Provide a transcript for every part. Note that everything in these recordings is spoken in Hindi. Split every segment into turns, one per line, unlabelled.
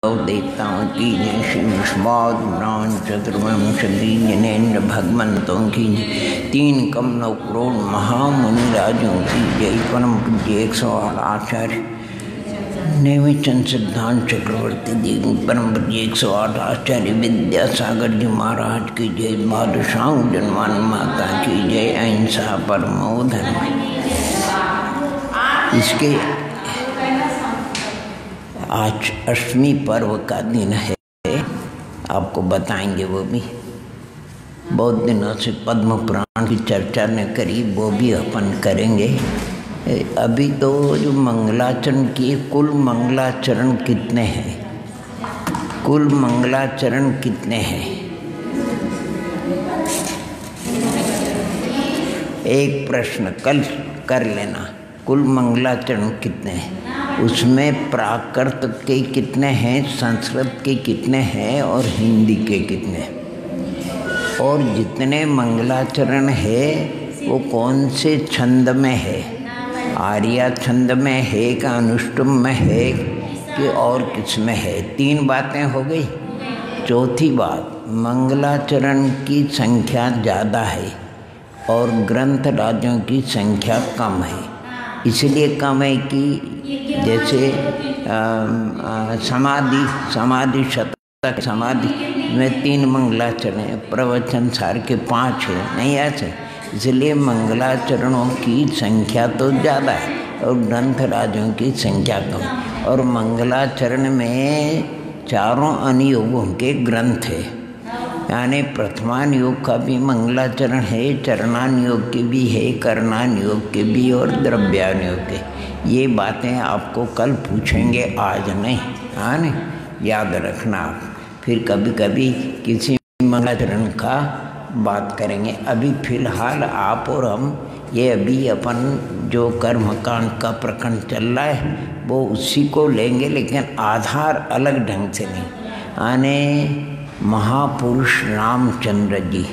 देवताओं की जय। श्री विष्णुनाथ चतुर्वंशी जनेन्द्र भगवंतों की जय। 3 कमलों करोड़ महामुनि राजों की जय। परम पूज्य 108 आचार्य नेमिचंद सिद्धांत चक्रवर्ती जी, परम पूज्य 108 आचार्य विद्यासागर जी महाराज की जय। बादशाह जनवान माता की जय। अहिंसा परमो धर्म। इसके आज अष्टमी पर्व का दिन है, आपको बताएंगे। वो भी बहुत दिनों से पद्म पुराण की चर्चा ने करी, वो भी अपन करेंगे। अभी तो जो मंगलाचरण किए, कुल मंगलाचरण कितने हैं? कुल मंगलाचरण कितने हैं? एक प्रश्न कल कर लेना, कुल मंगलाचरण कितने हैं? उसमें प्राकृत के कितने हैं, संस्कृत के कितने हैं और हिंदी के कितने हैं? और जितने मंगलाचरण है वो कौन से छंद में है? आर्या छंद में है कि अनुष्टुप में है कि और किस में है? 3 बातें हो गई। चौथी बात, मंगलाचरण की संख्या ज़्यादा है और ग्रंथ राजों की संख्या कम है। इसलिए कम है कि जैसे समाधि शतक समाधि में 3 मंगलाचरण है, प्रवचन सार के 5 है, नहीं ऐसे। इसलिए मंगलाचरणों की संख्या तो ज़्यादा है और ग्रंथ राजों की संख्या कम। और मंगलाचरण में 4 अनुयोगों के ग्रंथ है, यानी प्रथमान योग का भी मंगलाचरण है, चरणान योग के भी है, करणान योग के भी और द्रव्यान योग के। ये बातें आपको कल पूछेंगे, आज नहीं। हाँ नहीं, याद रखना आप। फिर कभी कभी किसी मंगलाचरण का बात करेंगे। अभी फिलहाल आप और हम ये अभी अपन जो कर्मकांड का प्रकरण चल रहा है वो उसी को लेंगे, लेकिन आधार अलग ढंग से नहीं। आने महापुरुष रामचंद्र जी,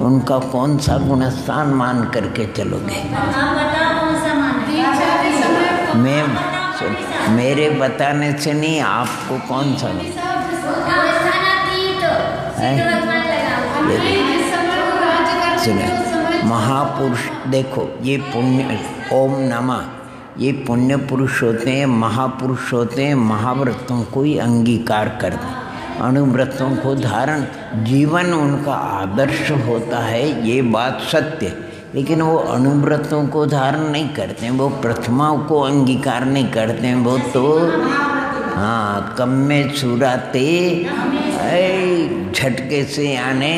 उनका कौन सा गुणस्थान मान करके चलोगे? मेरे बताने से नहीं, आपको कौन सा महापुरुष? देखो, ये पुण्य ओम नमः, ये पुण्य पुरुष होते हैं, महापुरुष होते हैं, महाव्रतों को ही अंगीकार करते हैं, अनुव्रतों को धारण, जीवन उनका आदर्श होता है, ये बात सत्य। लेकिन वो अनुव्रतों को धारण नहीं करते हैं, वो प्रथमाओं को अंगीकार नहीं करते हैं, वो तो हाँ कम में सुराते झटके से आने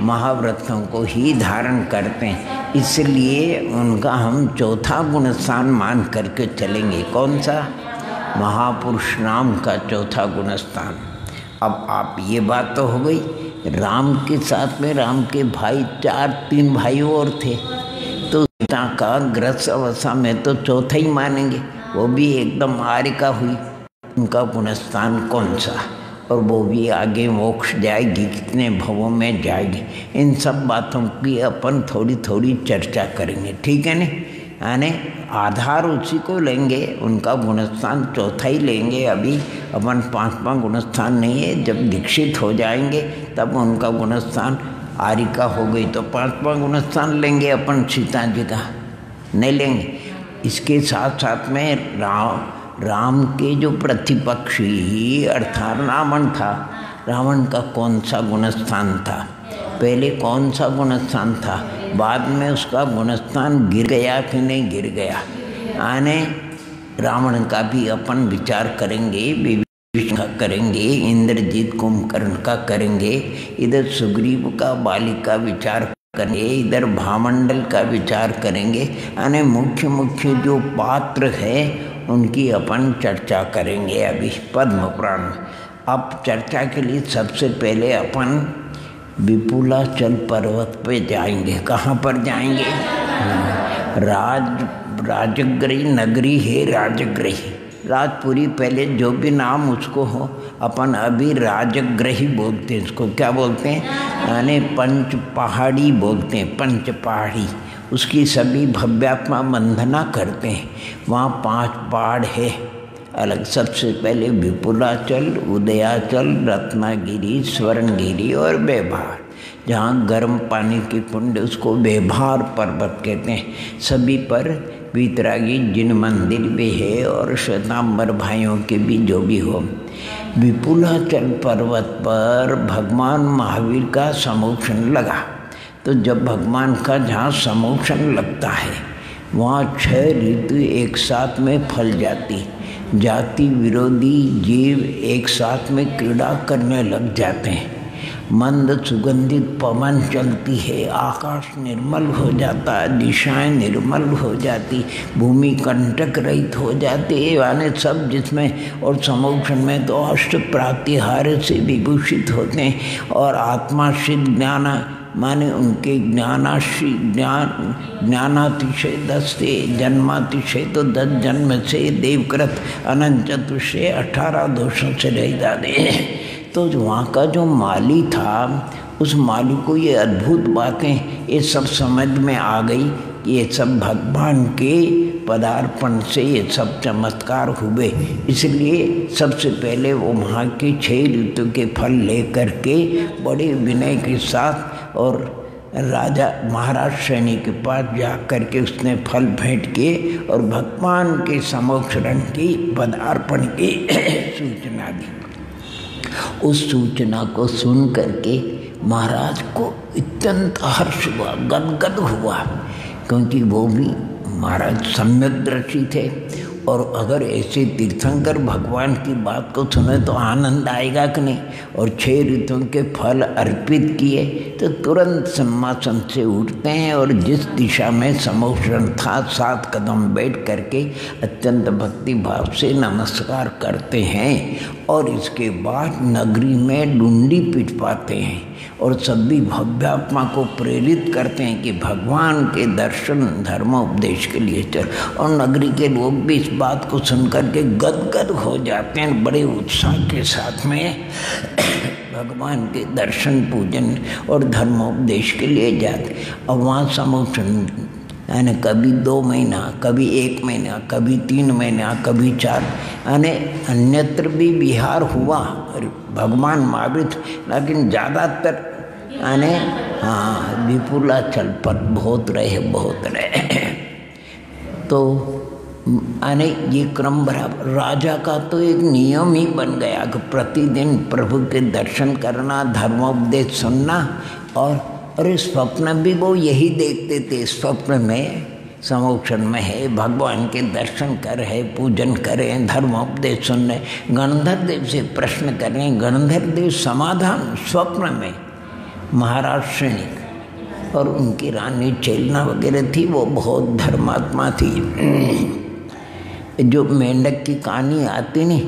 महाव्रतों को ही धारण करते हैं। इसलिए उनका हम चौथा गुणस्थान मान करके चलेंगे। कौन सा? महापुरुष नाम का चौथा गुणस्थान। अब आप ये बात तो हो गई। राम के साथ में राम के भाई 3 भाई और थे, तो सीता का ग्रस अवस्था में तो चौथा ही मानेंगे, वो भी एकदम आर्य का हुई। उनका गुणस्थान कौन सा? और वो भी आगे मोक्ष जाएगी, कितने भवों में जाएगी? इन सब बातों की अपन थोड़ी थोड़ी चर्चा करेंगे, ठीक है ना? यानी आधार उसी को लेंगे, उनका गुणस्थान चौथा ही लेंगे। अभी अपन 5वां गुणस्थान नहीं है, जब दीक्षित हो जाएंगे तब उनका गुणस्थान आर्य का हो गई तो 5वां गुणस्थान लेंगे अपन, सीता जी का नहीं लेंगे। इसके साथ साथ में राम के जो प्रतिपक्षी अर्थात रावण था, रावण का कौन सा गुणस्थान था? पहले कौन सा गुणस्थान था? बाद में उसका गुणस्थान गिर गया कि नहीं गिर गया? आने रावण का भी अपन विचार करेंगे, विभीषण का करेंगे, इंद्रजीत कुंभकर्ण का करेंगे, इधर सुग्रीव का बाली का विचार करेंगे, इधर भामंडल का विचार करेंगे। यानी मुख्य मुख्य जो पात्र है उनकी अपन चर्चा करेंगे अभी पद्म पुराण में। अब चर्चा के लिए सबसे पहले अपन विपुलाचल पर्वत पे जाएंगे। कहाँ पर जाएंगे? राजगृही नगरी है, राजगृही राजपुरी, पहले जो भी नाम उसको हो, अपन अभी राजगृही बोलते हैं। इसको क्या बोलते हैं? यानी पंच पहाड़ी बोलते हैं, पंच पहाड़ी। उसकी सभी भव्यात्मा वंदना करते हैं। वहाँ 5 पहाड़ है, अलग। सबसे पहले विपुलाचल, उदयाचल, रत्नागिरी, स्वर्णगिरी और बेभार। जहाँ गर्म पानी की कुंड उसको बेभार पर्वत कहते हैं। सभी पर वीतरागी जिन मंदिर भी है और श्वेतांबर भाइयों के भी जो भी हो। विपुलाचल पर्वत पर भगवान महावीर का समोक्षण लगा। तो जब भगवान का जहाँ समोक्षण लगता है वहाँ 6 ऋतु एक साथ में फल जाती, जाति विरोधी जीव एक साथ में क्रीड़ा करने लग जाते हैं। मंद सुगंधित पवन चलती है, आकाश निर्मल हो जाता है, दिशाएं निर्मल हो जाती, भूमि कंटक रहित हो जाती है, यानी सब जिसमें। और समोक्षण में तो अष्ट प्रातिहार्य से विभूषित होते हैं और आत्माश्रित ज्ञान माने उनके ज्ञानातिशय 10 से, जन्मातिशय तो 10 जन्म से, देवकृत अनंत चतुर्षय 18 दोषों से रहित आदि। तो वहाँ का जो माली था उस माली को ये अद्भुत बातें ये सब समझ में आ गई। ये सब भगवान के पदार्पण से ये सब चमत्कार हुए। इसलिए सबसे पहले वो वहाँ के 6 ऋतु के फल लेकर के बड़े विनय के साथ और राजा महाराज श्रेणी के पास जा कर के उसने फल भेंट किए और भगवान के समोक्षण की पदार्पण की सूचना दी। उस सूचना को सुन करके महाराज को अत्यंत हर्ष हुआ, गदगद हुआ, क्योंकि वो भी महाराज सम्यकदर्शी थे। और अगर ऐसे तीर्थंकर भगवान की बात को सुने तो आनंद आएगा कि नहीं। और 6 ऋतुओं के फल अर्पित किए तो तुरंत सिंहासन से उठते हैं और जिस दिशा में समोक्षण था 7 कदम बैठ करके अत्यंत भक्ति भाव से नमस्कार करते हैं। और इसके बाद नगरी में डुंडी पिटवाते हैं और सभी भव्यात्मा को प्रेरित करते हैं कि भगवान के दर्शन धर्मोपदेश के लिए चल। और नगरी के लोग भी इस बात को सुनकर के गदगद हो जाते हैं, बड़े उत्साह के साथ में भगवान के दर्शन पूजन और धर्मोपदेश के लिए जाते। और वहाँ समोक्षण यानी कभी 2 महीना, कभी 1 महीना, कभी 3 महीना, कभी 4, यानी अन्यत्र भी विहार हुआ भगवान महावीर, लेकिन ज़्यादातर यानी विपुलाचल पर बहुत रहे। तो यानी ये क्रम बराबर राजा का तो एक नियम ही बन गया कि प्रतिदिन प्रभु के दर्शन करना, धर्मोपदेश सुनना। और इस स्वप्न भी वो यही देखते थे। स्वप्न में समोक्षण में है, भगवान के दर्शन कर है, पूजन करें, धर्मोपदेश सुन रहे, गणधर देव से प्रश्न करें, गणधर देव समाधान स्वप्न में। महाराज श्रेणी और उनकी रानी चेलना वगैरह थी, वो बहुत धर्मात्मा थी। जो मेंढक की कहानी आती नहीं,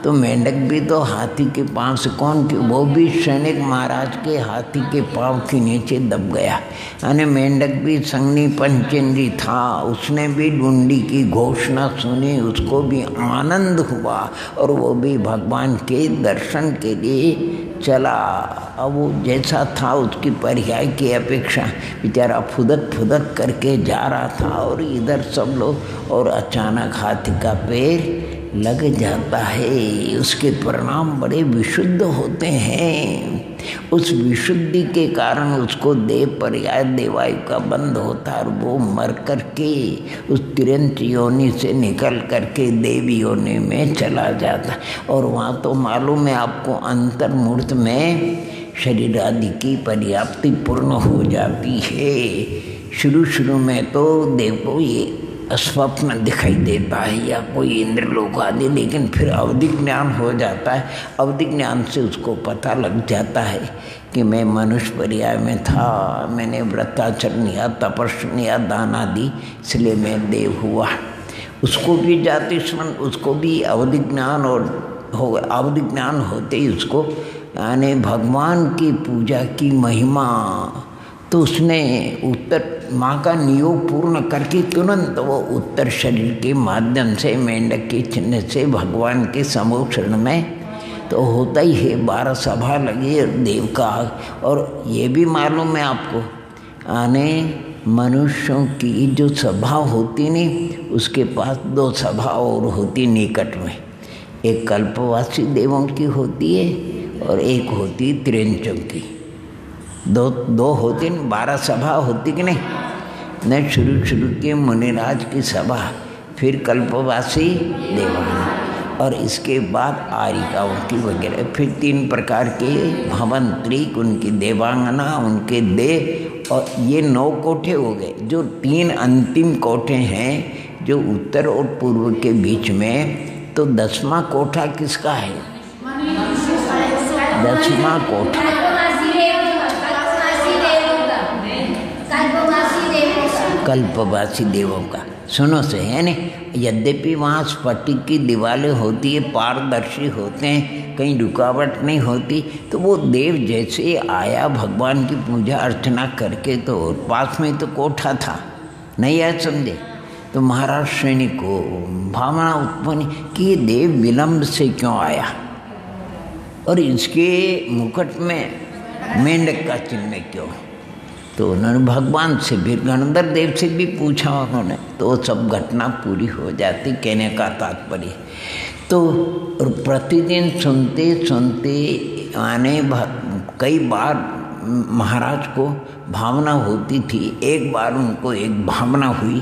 तो मेंढक भी तो हाथी के पाँव से कौन थी, वो भी सैनिक महाराज के हाथी के पाँव के नीचे दब गया। यानी मेंढक भी संगनी पंचेंद्री था, उसने भी डुंडी की घोषणा सुनी, उसको भी आनंद हुआ और वो भी भगवान के दर्शन के लिए चला। अब वो जैसा था उसकी पर्याय की अपेक्षा बेचारा फुदक करके जा रहा था और इधर सब लोग, और अचानक हाथी का पैर लग जाता है। उसके परिणाम बड़े विशुद्ध होते हैं। उस विशुद्धि के कारण उसको देव पर्याय देवायु का बंद होता है और वो मर करके उस तिरंत योनि से निकल करके देवी योनि में चला जाता। और वहाँ तो मालूम है आपको अंतर्मूर्त में शरीर आदि की पर्याप्ति पूर्ण हो जाती है। शुरू में तो देव को ये स्वप्न दिखाई देता है या कोई इंद्रलोक आदि, लेकिन फिर अवधि ज्ञान हो जाता है। अवधि ज्ञान से उसको पता लग जाता है कि मैं मनुष्य पर्याय में था, मैंने व्रताचरण या तपस्या या दान आदि, इसलिए मैं देव हुआ। उसको भी जाति स्मरण, उसको भी अवधि ज्ञान और हो अवधि ज्ञान होते ही उसको यानी भगवान की पूजा की महिमा, तो उसने उत्तर माँ का नियोग पूर्ण करके तुरंत वो उत्तर शरीर के माध्यम से मेंढक के चिन्ह से भगवान के समोक्षण में तो होता ही है। 12 सभा लगी देव का। और ये भी मालूम है आपको, आने मनुष्यों की जो सभा होती नहीं, उसके पास 2 सभा और होती निकट में। एक कल्पवासी देवों की होती है और एक होती त्रिंचों की। दो होती न, 12 सभा होती कि नहीं। न शुरू के मुनिराज की सभा, फिर कल्पवासी देवान, और इसके बाद आरिकाओं की वगैरह, फिर 3 प्रकार के भवंत्रिक, उनकी देवांगना, उनके देव, और ये 9 कोठे हो गए। जो 3 अंतिम कोठे हैं जो उत्तर और पूर्व के बीच में, तो 10वां कोठा किसका है? 10वां कोठा कल्पवासी देवों का। सुनो से है न, यद्यपि वहाँ स्फटिक की दीवारें होती है, पारदर्शी होते हैं, कहीं रुकावट नहीं होती, तो वो देव जैसे आया भगवान की पूजा अर्चना करके, तो पास में तो कोठा था, नहीं आया समझे। तो महाराज श्रेणी को भावना उत्पन्न कि ये देव विलंब से क्यों आया, और इसके मुकुट में मेंढक का चिन्ह क्यों। तो उन्होंने भगवान से भी, गणधर देव से भी पूछा उन्होंने, तो सब घटना पूरी हो जाती। कहने का तात्पर्य तो प्रतिदिन सुनते सुनते आने कई बार महाराज को भावना होती थी। एक बार उनको एक भावना हुई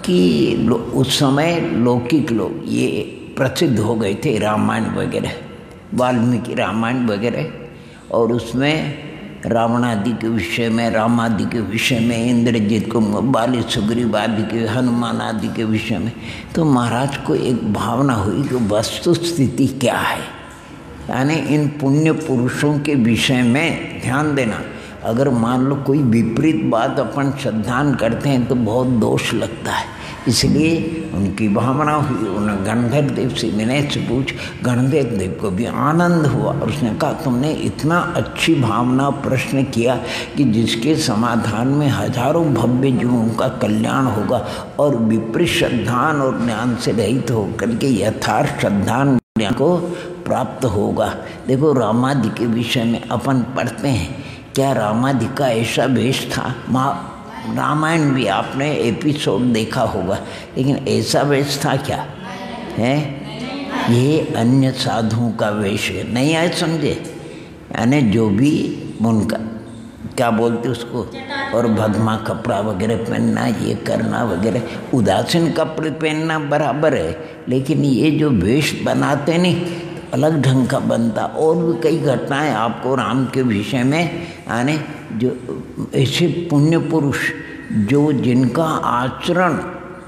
कि उस समय लौकिक लोग ये प्रसिद्ध हो गए थे, रामायण वगैरह, वाल्मीकि रामायण वगैरह, और उसमें रावण आदि के विषय में, राम आदि के विषय में, इंद्रजीत को, बाली सुग्रीव आदि के, हनुमान आदि के विषय में। तो महाराज को एक भावना हुई कि वस्तु स्थिति क्या है, यानी इन पुण्य पुरुषों के विषय में ध्यान देना। अगर मान लो कोई विपरीत बात अपन श्रद्धान करते हैं तो बहुत दोष लगता है, इसलिए उनकी भावना हुई। उन्होंने गणधर देव से, विनय से पूछ, गणधर देव को भी आनंद हुआ और उसने कहा तुमने इतना अच्छी भावना प्रश्न किया कि जिसके समाधान में हजारों भव्य जीवों का कल्याण होगा, और विपरीत श्रद्धान और ज्ञान से रहित होकर के यथार्थ श्रद्धान ज्ञान को प्राप्त होगा। देखो रामादि के विषय में अपन पढ़ते हैं, क्या रामादि का ऐसा वेश था? रामायण भी आपने एपिसोड देखा होगा, लेकिन ऐसा वेश था क्या है? ये अन्य साधुओं का वेश है, नहीं आए समझे। यानी जो भी उनका क्या बोलते उसको, और भगमा कपड़ा वगैरह पहनना, ये करना वगैरह, उदासीन कपड़े पहनना बराबर है, लेकिन ये जो वेश बनाते नहीं अलग ढंग का बनता। और भी कई घटनाएं आपको राम के विषय में, यानी जो ऐसे पुण्य पुरुष जो जिनका आचरण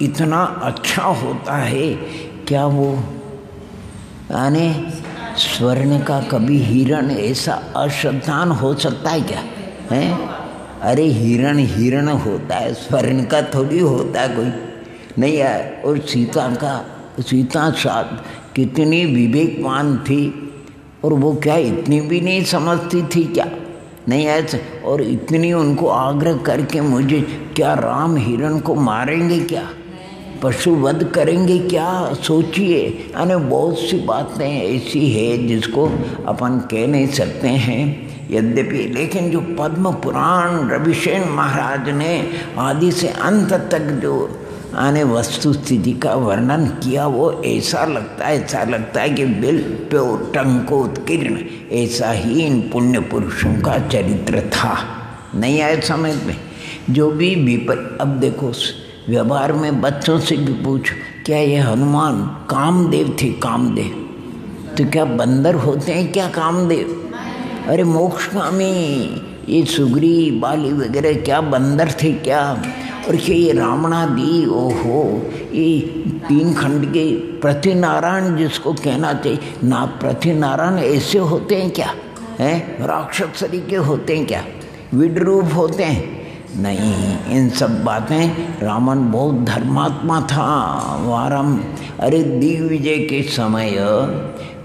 इतना अच्छा होता है, क्या वो यानी स्वर्ण का कभी हिरण ऐसा अश्रद्धान हो सकता है क्या है? अरे हिरण हिरण होता है, स्वर्ण का थोड़ी होता है कोई, नहीं है। और सीता साथ कितनी विवेकवान थी, और वो क्या इतनी भी नहीं समझती थी क्या, नहीं ऐसे। और इतनी उनको आग्रह करके, मुझे क्या राम हिरण को मारेंगे क्या, पशुवध करेंगे क्या, सोचिए। यानी बहुत सी बातें ऐसी है जिसको अपन कह नहीं सकते हैं यद्यपि, लेकिन जो पद्म पुराण रविशेन महाराज ने आदि से अंत तक जो आने वस्तु स्थिति का वर्णन किया, वो ऐसा लगता है कि बिल प्यो टंकोत्कीर्ण, ऐसा ही इन पुण्य पुरुषों का चरित्र था। नहीं आए समझ में। जो भी अब देखो व्यवहार में बच्चों से भी पूछो, क्या ये हनुमान कामदेव थे? कामदेव तो क्या बंदर होते हैं क्या कामदेव? अरे मोक्षगामी ये सुग्रीव बाली वगैरह क्या बंदर थे क्या? और क्या ये रावणादि, ओहो, ये 3 खंड के पृथ्वीनारायण जिसको कहना चाहिए ना, पृथ्वीनारायण ऐसे होते हैं क्या? हैं राक्षस तरीके होते हैं क्या? विद्रूप होते हैं? नहीं। इन सब बातें, रावण बहुत धर्मात्मा था वारम। अरे दिग्विजय के समय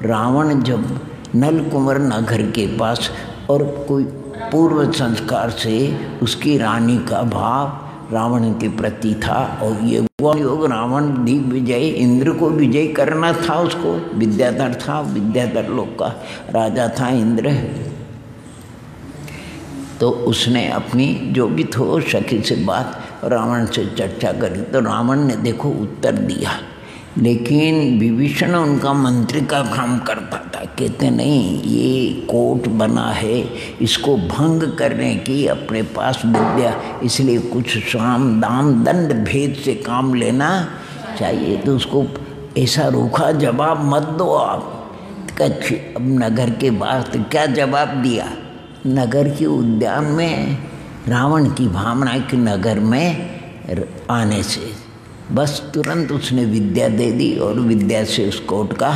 रावण जब नलकुमार नगर के पास, और कोई पूर्व संस्कार से उसकी रानी का भाव रावण के प्रति था, और ये योग रावण दिग्विजय, इंद्र को विजय करना था उसको, विद्याधर था, विद्याधर लोक का राजा था इंद्र। तो उसने अपनी जो भी थो सखी से बात रावण से चर्चा करी, तो रावण ने देखो उत्तर दिया लेकिन विभीषण उनका मंत्री का काम करता था। कहते नहीं, ये कोर्ट बना है, इसको भंग करने की अपने पास विद्या, इसलिए कुछ साम दाम दंड भेद से काम लेना चाहिए। तो उसको ऐसा रूखा जवाब मत दो आप। अब नगर के बाहर तो क्या जवाब दिया? नगर के उद्यान में रावण की भावना कि नगर में आने से बस तुरंत उसने विद्या दे दी और विद्या से उस कोट का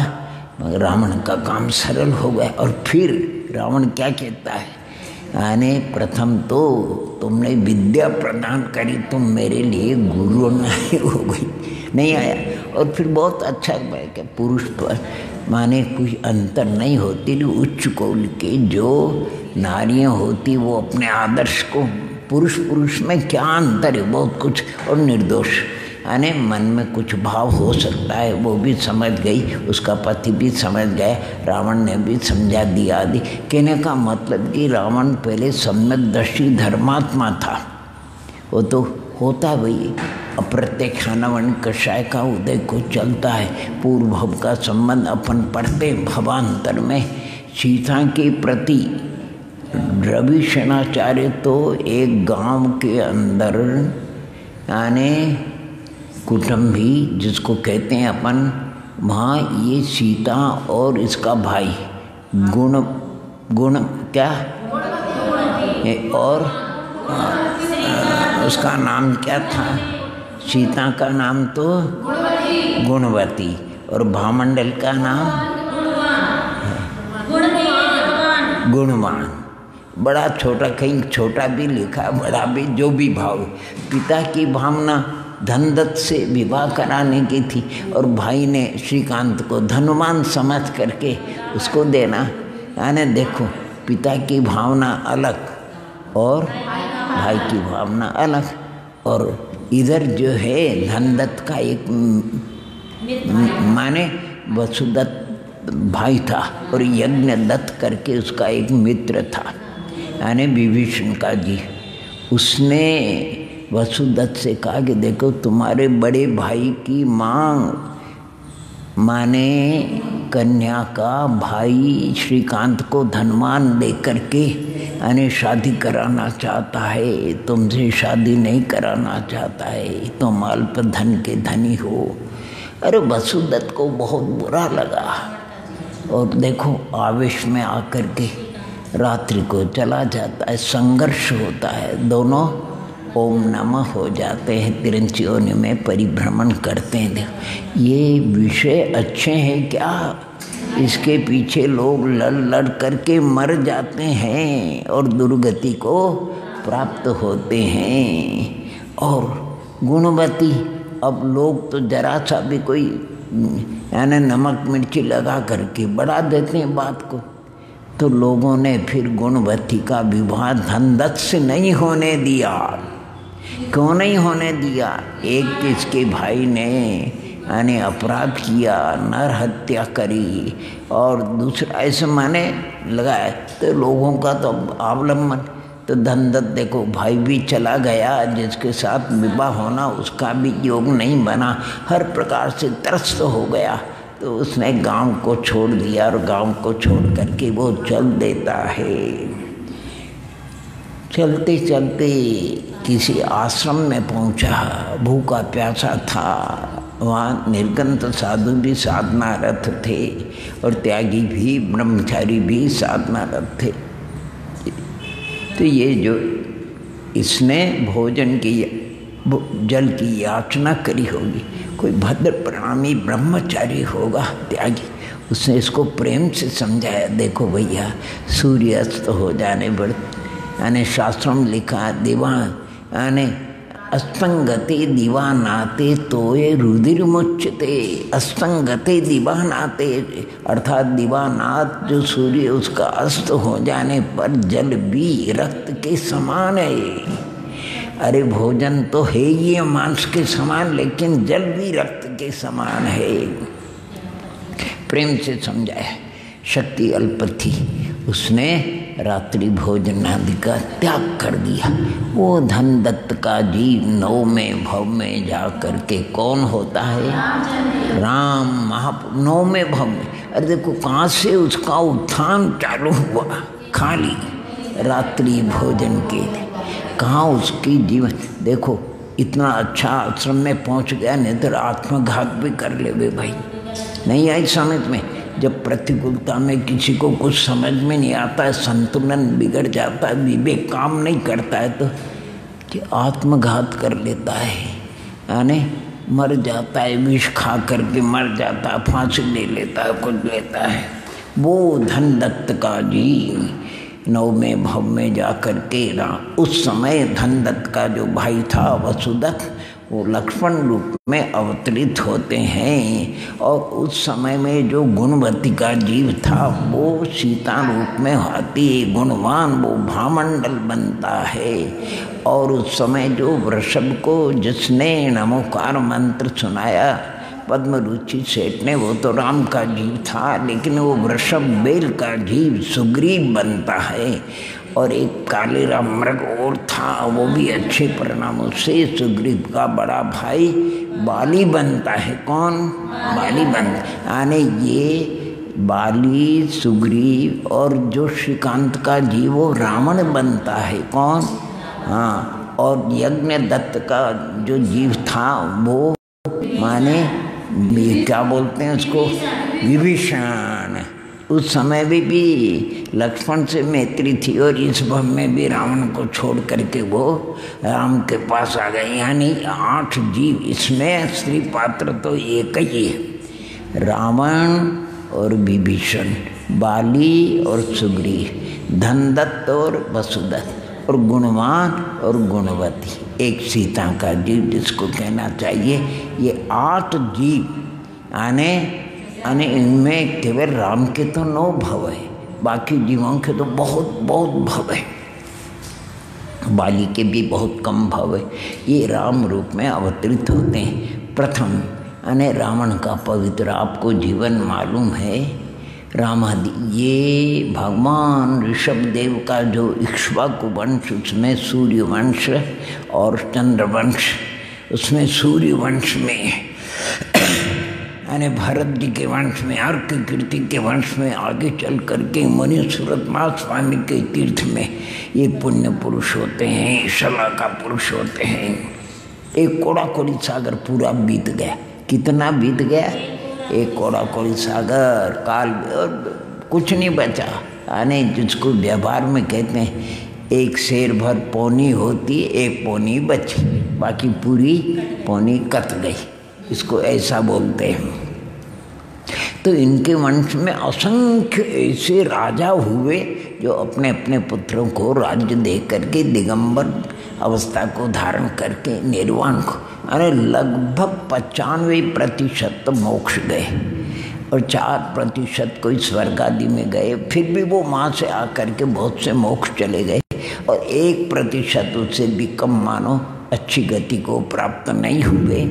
रावण का काम सरल हो गया। और फिर रावण क्या कहता है? आने प्रथम तो तुमने विद्या प्रदान करी, तुम मेरे लिए गुरु नहीं हो गई, नहीं आया। और फिर बहुत अच्छा कि पुरुष पर माने कुछ अंतर नहीं होती, उच्च कोटि के जो नारियां होती वो अपने आदर्श को, पुरुष में क्या अंतर है, बहुत कुछ। और निर्दोष यानी मन में कुछ भाव हो सकता है, वो भी समझ गई, उसका पति भी समझ गया, रावण ने भी समझा दिया आदि। कहने का मतलब कि रावण पहले सम्यकदर्शी धर्मात्मा था। वो तो होता वही अप्रत्यक्षानवण कषाय का उदय को चलता है। पूर्व भव का संबंध अपन पढ़ते भवांतर में। सीता के प्रति रवि सेनाचार्य तो एक गांव के अंदर यानी कुटुंबी जिसको कहते हैं अपन, वहाँ ये सीता और इसका भाई गुण क्या और उसका नाम क्या था? सीता का नाम तो गुणवती और भामंडल का नाम गुणवान। बड़ा छोटा, कहीं छोटा भी लिखा, बड़ा भी, जो भी भाव। पिता की भावना धनदत्त से विवाह कराने की थी और भाई ने श्रीकांत को धनवान समझ करके उसको देना। यानी देखो, पिता की भावना अलग और भाई की भावना अलग। और इधर जो है धनदत्त का एक माने वसुदत्त भाई था और यज्ञदत्त करके उसका एक मित्र था, यानी विभीषण का जी। उसने वसुदत्त से कहा कि देखो तुम्हारे बड़े भाई की मांग माने कन्या का भाई श्रीकांत को धनवान दे करके यानी शादी कराना चाहता है, तुमसे शादी नहीं कराना चाहता है, तुम अल्प धन के धनी हो। अरे वसुदत्त को बहुत बुरा लगा और देखो आवेश में आकर के रात्रि को चला जाता है। संघर्ष होता है, दोनों ओम नमः हो जाते हैं, तिरंचियों में परिभ्रमण करते हैं। देखो ये विषय अच्छे हैं क्या? इसके पीछे लोग लड़ करके मर जाते हैं और दुर्गति को प्राप्त होते हैं। और गुणवती, अब लोग तो जरा सा भी कोई यानी नमक मिर्ची लगा करके बढ़ा देते हैं बात को। तो लोगों ने फिर गुणवती का विवाह धनदत्त से नहीं होने दिया। क्यों नहीं होने दिया? एक इसके भाई ने यानी अपराध किया, नर हत्या करी, और दूसरा ऐसे माने लगाए तो लोगों का तो अवलंबन। तो धनदत्त देखो भाई भी चला गया, जिसके साथ विवाह होना उसका भी योग नहीं बना, हर प्रकार से त्रस्त हो गया। तो उसने गांव को छोड़ दिया और गांव को छोड़ करके वो चल देता है। चलते चलते किसी आश्रम में पहुंचा, भूखा प्यासा था। वहाँ निर्गंत साधु भी साधनारत थे और त्यागी भी, ब्रह्मचारी भी साधनारत थे। तो ये जो इसने भोजन की जल की याचना करी होगी, कोई भद्र प्रणामी ब्रह्मचारी होगा त्यागी, उसने इसको प्रेम से समझाया। देखो भैया सूर्य अस्त हो जाने पर यानी शास्त्रों में लिखा दीवान यानी अस्तंगते दीवानाते तोये रुधिर मुच्यते। अस्तंगते दीवानाते अर्थात दीवानात जो सूर्य उसका अस्त हो जाने पर जल भी रक्त के समान है। अरे भोजन तो है ही मांस के समान, लेकिन जल भी रक्त के समान है। प्रेम से समझाया। शक्ति अल्प थी, उसने रात्रि भोजन आदि का त्याग कर दिया। वो धनदत्त का जीव 9वें भव में जा कर के कौन होता है? राम महापुरुष 9वें भव में। अरे देखो कहाँ से उसका उत्थान चालू हुआ, खाली रात्रि भोजन के लिए। कहाँ उसकी जीवन, देखो इतना अच्छा आश्रम में पहुँच गया, नहीं तो आत्मघात भी कर ले वे भाई। नहीं आई समझ में? जब प्रतिकूलता में किसी को कुछ समझ में नहीं आता है, संतुलन बिगड़ जाता है, विवेक काम नहीं करता है, तो कि आत्मघात कर लेता है, यानी मर जाता है, विष खा करके मर जाता है, फांसी ले लेता है, कुछ लेता है। वो धनदत्त का जी 9वें भव में जा कर के उस समय धनदत्त का जो भाई था वसुदत्त, वो लक्ष्मण रूप में अवतरित होते हैं। और उस समय में जो गुणवती का जीव था वो सीता रूप में आती है, गुणवान वो भामंडल बनता है। और उस समय जो वृषभ को जिसने नमोकार मंत्र सुनाया पद्मरुचि सेठ ने, वो तो राम का जीव था, लेकिन वो वृषभ बेल का जीव सुग्रीव बनता है। और एक काले राम मृग और था, वो भी अच्छे परिणामों से सुग्रीव का बड़ा भाई बाली बनता है। कौन? बाली बनता, यानी ये बाली सुग्रीव और जो श्रीकांत का जीव वो रावण बनता है। कौन? हाँ। और यज्ञ दत्त का जो जीव था वो माने क्या बोलते हैं उसको, विभीषण। उस समय भी लक्ष्मण से मैत्री थी और इस भव में भी रावण को छोड़ करके वो राम के पास आ गए। यानी 8 जीव, इसमें स्त्री पात्र तो एक ही है, रावण और विभीषण, बाली और सुग्रीव, धनदत्त और वसुदत्त, और गुणवान और गुणवती, एक सीता का जीव जिसको कहना चाहिए। ये 8 जीव आने इनमें केवल राम के तो 9 भव है, बाकी जीवों के तो बहुत बहुत भव है, बाली के भी बहुत कम भव है। ये राम रूप में अवतरित होते हैं। प्रथम यानी रावण का पवित्र आपको जीवन मालूम है, रामादि ये भगवान ऋषभदेव का जो इक्ष्वाकु वंश, उसमें सूर्यवंश और चंद्रवंश, उसमें सूर्यवंश में यानी भरत जी के वंश में, अर्क कीर्ति के वंश में आगे चल करके मुनि सूरतमा स्वामी के तीर्थ में ये पुण्य पुरुष होते हैं, शला का पुरुष होते हैं। एक कोड़ा कोड़ी सागर पूरा बीत गया। कितना बीत गया? एक कोड़ा कोड़ी सागर काल, और कुछ नहीं बचा। यानी जिसको व्यवहार में कहते हैं एक शेर भर पौनी होती, एक पौनी बची, बाकी पूरी पौनी कट गई, इसको ऐसा बोलते हैं। तो इनके वंश में असंख्य ऐसे राजा हुए जो अपने अपने पुत्रों को राज्य दे करके दिगंबर अवस्था को धारण करके निर्वाण को, अरे लगभग 95% मोक्ष गए और 4% कोई स्वर्ग आदि में गए। फिर भी वो वहाँ से आकर के बहुत से मोक्ष चले गए और 1% उससे भी कम मानो अच्छी गति को प्राप्त नहीं हुए।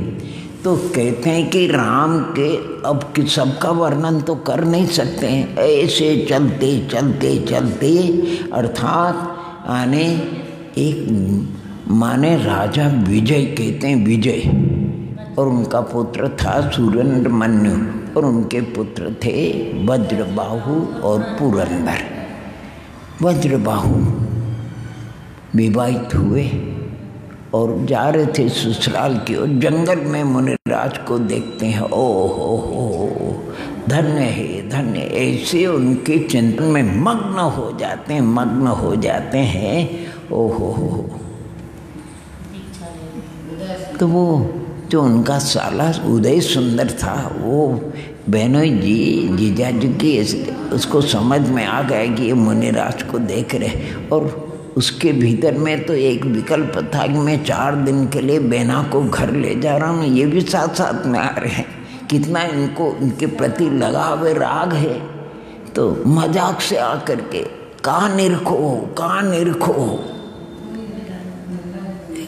तो कहते हैं कि राम के अब कि सबका वर्णन तो कर नहीं सकते हैं, ऐसे चलते चलते चलते अर्थात आने एक माने राजा विजय कहते हैं, विजय, और उनका पुत्र था सुरेंद्रमन्यु और उनके पुत्र थे वज्रबाहु और पुरंदर। वज्रबाहु विवाहित हुए और जा रहे थे ससुराल की ओर, जंगल में मुनिराज को देखते हैं, ओ हो धन्य है धन्य, ऐसे उनके चिंतन में मग्न हो जाते हैं, मग्न हो जाते हैं। ओ हो तो वो जो उनका साला उदय सुंदर था, वो बहनोई जी जीजाजी की उसको समझ में आ गया कि ये मुनिराज को देख रहे, और उसके भीतर में तो एक विकल्प था कि मैं 4 दिन के लिए बहना को घर ले जा रहा हूँ, ये भी साथ साथ में आ रहे हैं। कितना इनको इनके प्रति लगाव राग है। तो मजाक से आकर के कहाँ निरखो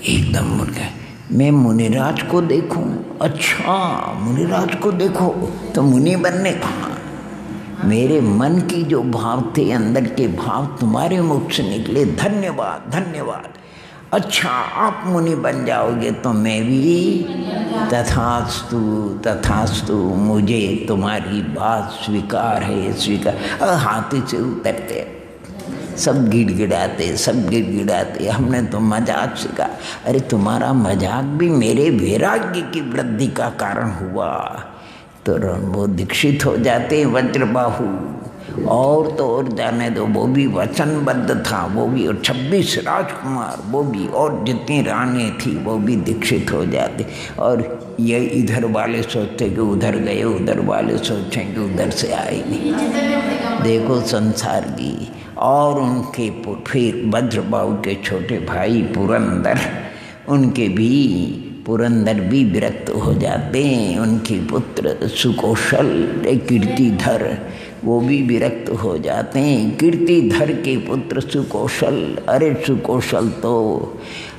एकदम मुड़ गए। मैं मुनिराज को देखूं? अच्छा मुनिराज को देखो तो मुनि बनने कहाँ? मेरे मन की जो भाव थे, अंदर के भाव तुम्हारे मुख से निकले, धन्यवाद धन्यवाद। अच्छा आप मुनि बन जाओगे तो मैं भी तथास्तु तथास्तु, मुझे तुम्हारी बात स्वीकार है स्वीकार। हाथी से उतरते सब गिड़गिड़ाते, सब गिड़गिड़ाते, हमने तो मजाक सीखा। अरे तुम्हारा मजाक भी मेरे वैराग्य की वृद्धि का कारण हुआ। तो वो दीक्षित हो जाते वज्रबाहु। और तो और जाने दो, वो भी वचनबद्ध था, वो भी, और 26 राजकुमार वो भी, और जितनी रानी थी वो भी दीक्षित हो जाते। और ये इधर वाले सोचते कि उधर गए, उधर वाले सोचें कि उधर से आएंगे। देखो संसार की। और उनके फिर वज्रबाहु के छोटे भाई पुरंदर, उनके भी पुरंदर भी विरक्त हो जाते हैं। उनके पुत्र सुकौशल कीर्तिधर वो भी विरक्त हो जाते हैं। कीर्तिधर के पुत्र सुकौशल, अरे सुकौशल तो,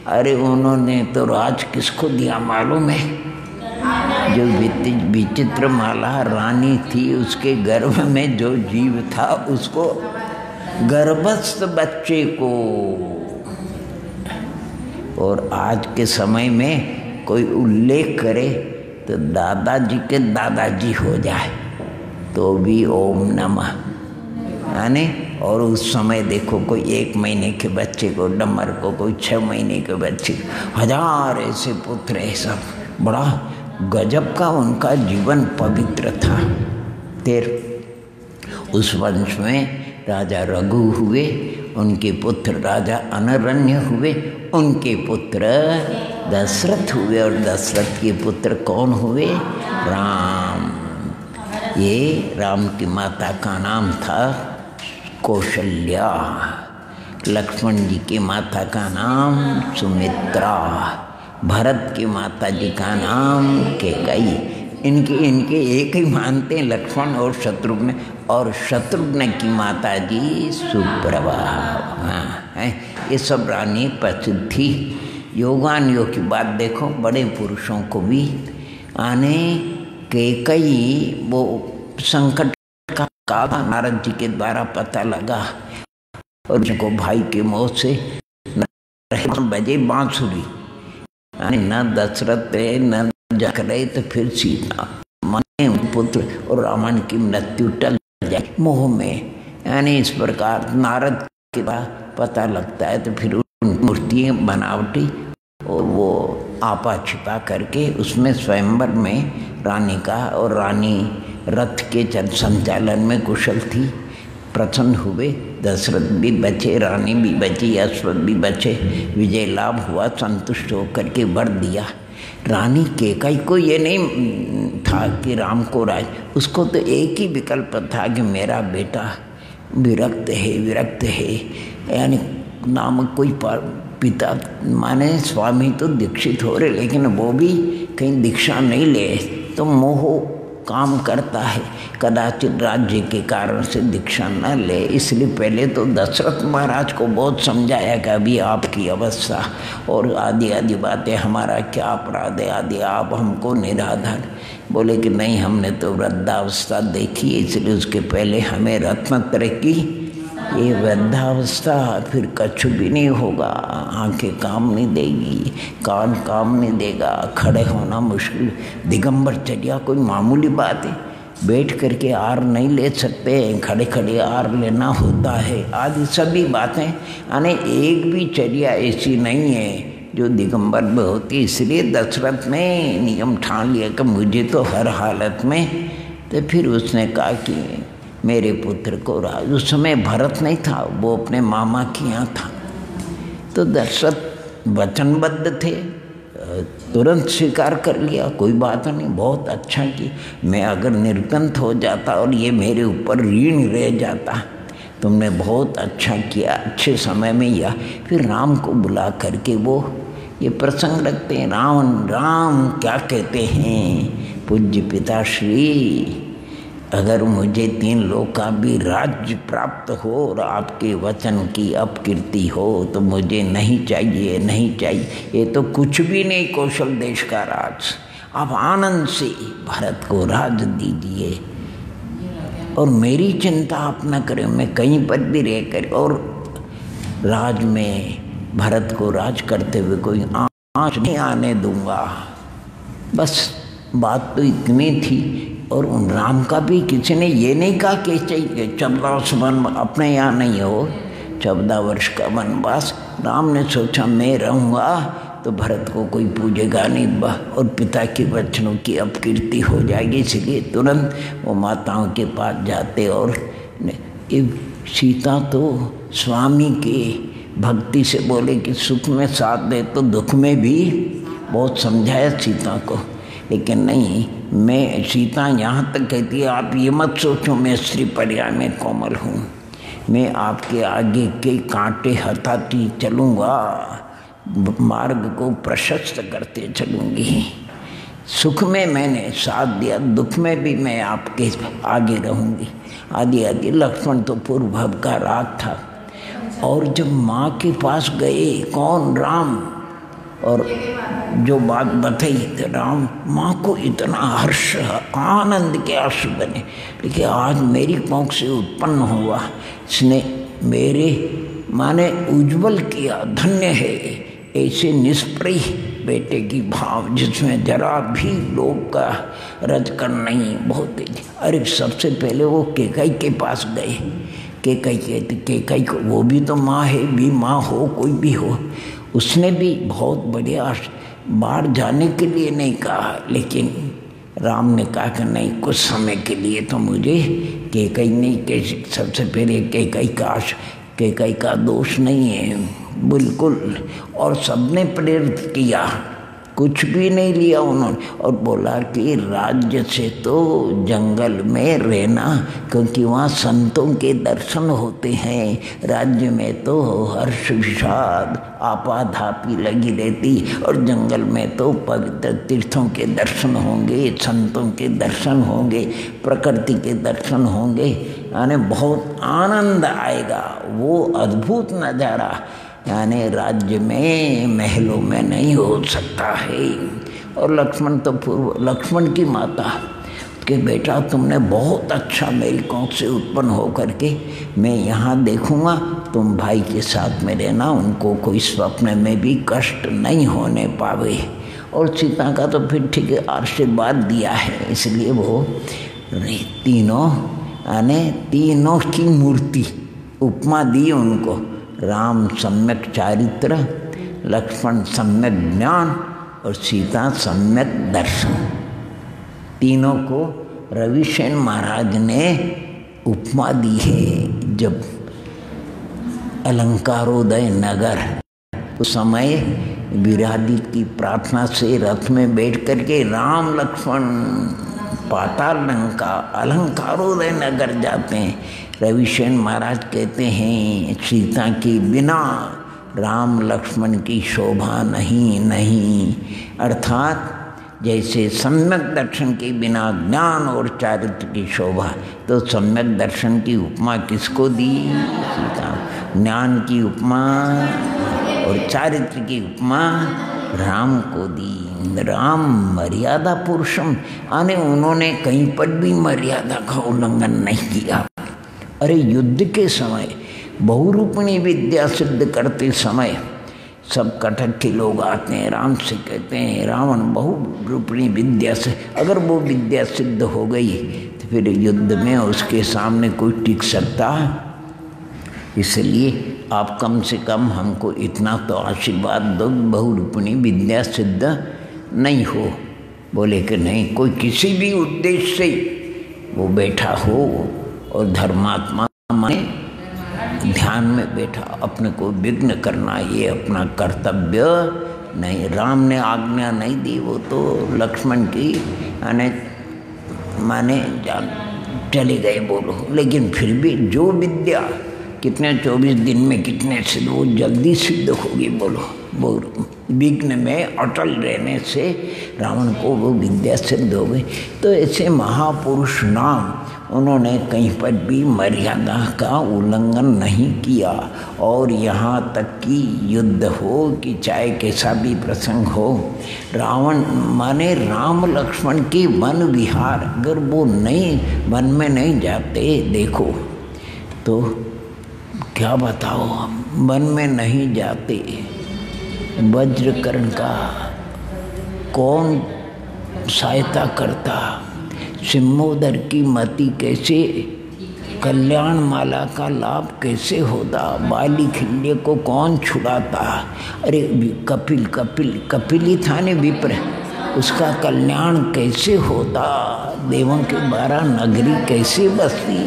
अरे उन्होंने तो राज किसको दिया मालूम है? जो विचित्रमाला रानी थी उसके गर्भ में जो जीव था उसको, गर्भस्थ बच्चे को। और आज के समय में कोई उल्लेख करे तो दादाजी के दादाजी हो जाए तो भी ओम नमः, यानी। और उस समय देखो कोई 1 महीने के बच्चे को, डमर को, कोई 6 महीने के बच्चे, 1000 ऐसे पुत्र है सब। बड़ा गजब का उनका जीवन पवित्र था। फिर उस वंश में राजा रघु हुए, उनके पुत्र राजा अनरण्य हुए, उनके पुत्र दशरथ हुए, और दशरथ के पुत्र कौन हुए? राम। ये राम की माता का नाम था कौशल्या, लक्ष्मण जी की माता का नाम सुमित्रा, भरत की माता जी का नाम कैकेयी। इनके एक ही मानते हैं, लक्ष्मण और शत्रुघ्न। और शत्रुघ्न की माता जी सुप्रभा। हाँ, ये सब रानी प्रसिद्ध थी। योगानुयोग की बात देखो, बड़े पुरुषों को भी आने कैकेयी वो संकट का काल नारद जी के द्वारा पता लगा, और उनको भाई के मोह से बजे बांसुरी, न दशरथ रहे न जग रहे, तो फिर सीता माने पुत्र और रावण की मृत्यु टल जाए मोह में। यानी इस प्रकार नारद के पता लगता है, तो फिर उन मूर्तियाँ बनावटी और वो आपा छिपा करके उसमें स्वयंवर में रानी का, और रानी रथ के संचालन में कुशल थी, प्रसन्न हुए। दशरथ भी बचे, रानी भी बची, अश्वत्थ भी बचे, विजय लाभ हुआ। संतुष्ट होकर के वर दिया। रानी कैकेयी को ये नहीं था कि राम को राज, उसको तो एक ही विकल्प था कि मेरा बेटा विरक्त है, यानी नाम कोई पिता माने स्वामी तो दीक्षित हो रहे, लेकिन वो भी कहीं दीक्षा नहीं ले, तो मोह काम करता है, कदाचित राज्य के कारण से दीक्षा न ले। इसलिए पहले तो दशरथ महाराज को बहुत समझाया कि अभी आपकी अवस्था और आदि आदि बातें, हमारा क्या अपराध है आदि, आप हमको निराधार। बोले कि नहीं, हमने तो वृद्धावस्था देखी है, इसलिए उसके पहले हमें रत्नत्रय की ये वृद्धावस्था, फिर कछु भी नहीं होगा, आंखें काम नहीं देगी, कान काम नहीं देगा, खड़े होना मुश्किल, दिगंबर चर्या कोई मामूली बात है, बैठ करके आर नहीं ले सकते, खड़े खड़े आर लेना होता है, आदि सभी बातें। यानी एक भी चर्या ऐसी नहीं है जो दिगंबर में होती। इसलिए दशरथ ने नियम ठान लिया कि मुझे तो हर हालत में, तो फिर उसने कहा कि मेरे पुत्र को राज। उस समय भरत नहीं था, वो अपने मामा के यहाँ था, तो दशरथ वचनबद्ध थे, तुरंत स्वीकार कर लिया, कोई बात नहीं, बहुत अच्छा की। मैं अगर निर्गंत हो जाता और ये मेरे ऊपर ऋण रह जाता, तुमने बहुत अच्छा किया, अच्छे समय में या। फिर राम को बुला करके वो ये प्रसंग रखते हैं। राम क्या कहते हैं, पूज्य पिताश्री, अगर मुझे 3 लोक का भी राज्य प्राप्त हो और आपके वचन की अपकीर्ति हो तो मुझे नहीं चाहिए, नहीं चाहिए। ये तो कुछ भी नहीं, कौशल देश का राज, आप आनंद से भरत को राज दीजिए। और मेरी चिंता आप न करें, मैं कहीं पर भी रह कर और राज में भरत को राज करते हुए कोई आँच नहीं आने दूंगा। बस बात तो इतनी थी। और उन राम का भी किसी ने ये नहीं कहा कि चाहिए 14 वन अपने यहाँ नहीं हो, 14 वर्ष का वनवास। राम ने सोचा मैं रहूँगा तो भरत को कोई पूजेगा नहीं और पिता के वचनों की अपकीर्ति हो जाएगी, इसलिए तुरंत वो माताओं के पास जाते। और सीता तो स्वामी के भक्ति से बोले कि सुख में साथ दे तो दुख में भी, बहुत समझाया सीता को, लेकिन नहीं। मैं सीता यहाँ तक कहती है आप ये मत सोचो मैं स्त्री पर्याय में कोमल हूँ, मैं आपके आगे के कांटे हटाती चलूँगा, मार्ग को प्रशस्त करते चलूँगी। सुख में मैंने साथ दिया, दुख में भी मैं आपके आगे रहूँगी। आदि आदि लक्ष्मण तो पूर्व भव का राग था। और जब माँ के पास गए, कौन? राम। और जो बात बताई तो राम, माँ को इतना हर्ष आनंद के आंसू बने, लेकिन आज मेरी कोख से उत्पन्न हुआ, इसने मेरे माने उज्जवल किया, धन्य है ऐसे निष्प्रय बेटे की भाव जिसमें जरा भी लोग का रजकन नहीं। बहुत अरे सबसे पहले वो केकई के पास गए। केकई कहते केकई को, वो भी तो माँ है, भी माँ हो कोई भी हो, उसने भी बहुत बढ़िया बाहर जाने के लिए नहीं कहा, लेकिन राम ने कहा कि नहीं कुछ समय के लिए तो मुझे केकई नहीं कैसे। सबसे पहले केकई का दोष नहीं है बिल्कुल, और सबने प्रेरित किया, कुछ भी नहीं लिया उन्होंने। और बोला कि राज्य से तो जंगल में रहना, क्योंकि वहाँ संतों के दर्शन होते हैं। राज्य में तो हर्ष विषाद आपाधापी लगी रहती, और जंगल में तो पवित्र तीर्थों के दर्शन होंगे, संतों के दर्शन होंगे, प्रकृति के दर्शन होंगे, यानी बहुत आनंद आएगा। वो अद्भुत नज़ारा यानी राज्य में महलों में नहीं हो सकता है। और लक्ष्मण तो लक्ष्मण की माता कि बेटा तुमने बहुत अच्छा मेरी कोख से उत्पन्न हो करके, मैं यहाँ देखूँगा तुम भाई के साथ में रहना, उनको कोई स्वप्न में भी कष्ट नहीं होने पावे। और सीता का तो फिर ठीक है आशीर्वाद दिया है, इसलिए वो तीनों यानी तीनों की मूर्ति उपमा दी उनको। राम सम्यक चारित्र, लक्ष्मण सम्यक ज्ञान और सीता सम्यक दर्शन, तीनों को रविसेन महाराज ने उपमा दी है। जब अलंकारोदय नगर उस समय विरादी की प्रार्थना से रथ में बैठ करके राम लक्ष्मण पाताल लंका अलंकारोदय नगर जाते हैं। रविसेन महाराज कहते हैं सीता के बिना राम लक्ष्मण की शोभा नहीं, अर्थात जैसे सम्यक दर्शन के बिना ज्ञान और चारित्र की शोभा, तो सम्यक दर्शन की उपमा किसको दी? सीता। ज्ञान की उपमा और चारित्र की उपमा राम को दी। राम मर्यादा पुरुषम, यानी उन्होंने कहीं पर भी मर्यादा का उल्लंघन नहीं किया। अरे युद्ध के समय बहुरूपिणी विद्या सिद्ध करते समय सब कटक के लोग आते हैं, राम से कहते हैं रावण बहुरूपिणी विद्या से, अगर वो विद्या सिद्ध हो गई तो फिर युद्ध में उसके सामने कोई टिक सकता। इसलिए आप कम से कम हमको इतना तो आशीर्वाद दो, बहुरूपिणी विद्या सिद्ध नहीं हो। बोले कि नहीं, कोई किसी भी उद्देश्य से वो बैठा हो और धर्मात्मा माने ध्यान में बैठा, अपने को विघ्न करना ये अपना कर्तव्य नहीं। राम ने आज्ञा नहीं दी, वो तो लक्ष्मण की माने चले गए बोलो, लेकिन फिर भी जो विद्या कितने 24 दिन में कितने सिद्ध, वो जल्दी सिद्ध होगी बोलो। वो विघ्न में अटल रहने से रावण को वो विद्या सिद्ध हो गई। तो ऐसे महापुरुष नाम उन्होंने कहीं पर भी मर्यादा का उल्लंघन नहीं किया। और यहाँ तक कि युद्ध हो कि चाहे कैसा भी प्रसंग हो, रावण माने राम लक्ष्मण के वन विहार, अगर वो नहीं वन में नहीं जाते, देखो तो क्या बताओ, वन में नहीं जाते, वज्रकर्ण का कौन सहायता करता, सिम्मोदर की मति कैसे, कल्याण माला का लाभ कैसे होता, बाली खिल्य को कौन छुड़ाता, अरे कपिल ही था ने विप्र, उसका कल्याण कैसे होता, देवों के 12 नगरी कैसे बसती,